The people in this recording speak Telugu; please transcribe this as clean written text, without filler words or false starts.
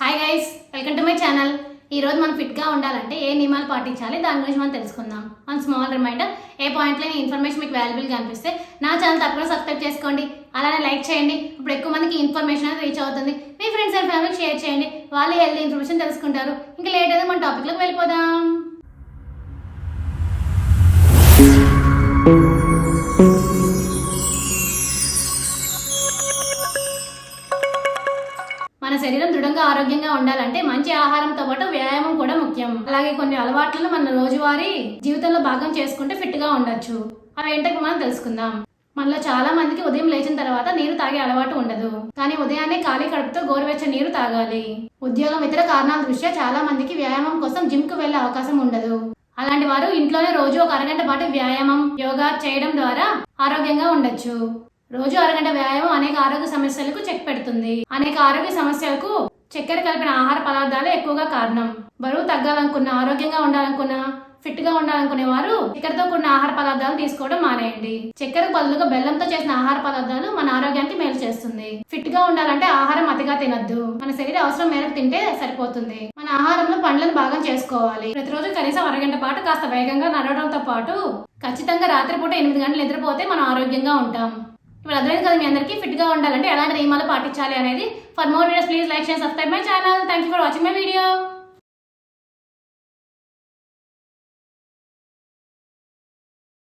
Hi guys, welcome to my channel. ఈ రోజు మనం ఫిట్గా ఉండాలంటే ఏ నియమాలు పాటించాలి దాని గురించి మనం తెలుసుకుందాం. వన్ స్మాల్ రిమైండర్, ఏ పాయింట్లో ఇన్ఫర్మేషన్ మీకు వాల్యుబుల్గా అనిపిస్తే నా ఛానల్ తప్పకుండా సబ్స్క్రైబ్ చేసుకోండి, అలానే లైక్ చేయండి. ఇప్పుడు ఎక్కువ మందికి ఇన్ఫర్మేషన్ అనేది రీచ్ అవుతుంది. మీ ఫ్రెండ్స్ అండ్ ఫ్యామిలీకి షేర్ చేయండి, వాళ్ళు హెల్తీ ఇన్ఫర్మేషన్ తెలుసుకుంటారు. ఇంకా లేట్ అయితే మన టాపిక్లోకి వెళ్ళిపోదాం. మన శరీరం దృఢంగా ఆరోగ్యంగా ఉండాలంటే మంచి ఆహారంతో పాటు వ్యాయామం కూడా ముఖ్యం. అలాగే కొన్ని అలవాట్లను మన రోజువారీ జీవితంలో భాగం చేసుకుంటే ఫిట్ గా ఉండొచ్చు. అవి ఏంటో మనం తెలుసుకుందాం. మనలో చాలా మందికి ఉదయం లేచిన తర్వాత నీరు తాగే అలవాటు ఉండదు, కానీ ఉదయాన్నే ఖాళీ కడుపుతో గోరువెచ్చని నీరు తాగాలి. ఉద్యోగం ఇతర కారణాల దృష్ట్యా చాలా మందికి వ్యాయామం కోసం జిమ్ కు వెళ్లే అవకాశం ఉండదు. అలాంటి వారు ఇంట్లోనే రోజు ఒక అరగంట పాటు వ్యాయామం, యోగా చేయడం ద్వారా ఆరోగ్యంగా ఉండొచ్చు. రోజు అరగంట వ్యాయామం అనేక ఆరోగ్య సమస్యలకు చెక్ పెడుతుంది. అనేక ఆరోగ్య సమస్యలకు చక్కెర కలిపిన ఆహార పదార్థాలే ఎక్కువగా కారణం. బరువు తగ్గాలనుకున్నా, ఆరోగ్యంగా ఉండాలనుకున్నా, ఫిట్ గా ఉండాలనుకునే వారు చక్కెరతో కూడిన ఆహార పదార్థాలు తీసుకోవడం మానేయండి. చక్కెరకు బదులుగా బెల్లంతో చేసిన ఆహార పదార్థాలు మన ఆరోగ్యానికి మేలు చేస్తుంది. ఫిట్ గా ఉండాలంటే ఆహారం అతిగా తినద్దు. మన శరీర అవసరం మేరకు తింటే సరిపోతుంది. మన ఆహారంలో పండ్లను భాగం చేసుకోవాలి. ప్రతిరోజు కనీసం అరగంట పాటు కాస్త వేగంగా నడవడంతో పాటు ఖచ్చితంగా రాత్రిపూట 8 గంటలు నిద్రపోతే మనం ఆరోగ్యంగా ఉంటాం. ఇప్పుడు అర్థమైంది కదా మీ అందరికీ ఫిట్ గా ఉండాలంటే ఎలాంటి నియమాలు పాటించాలి అనేది. For more videos please like, share, subscribe my channel. Thank you for watching my video.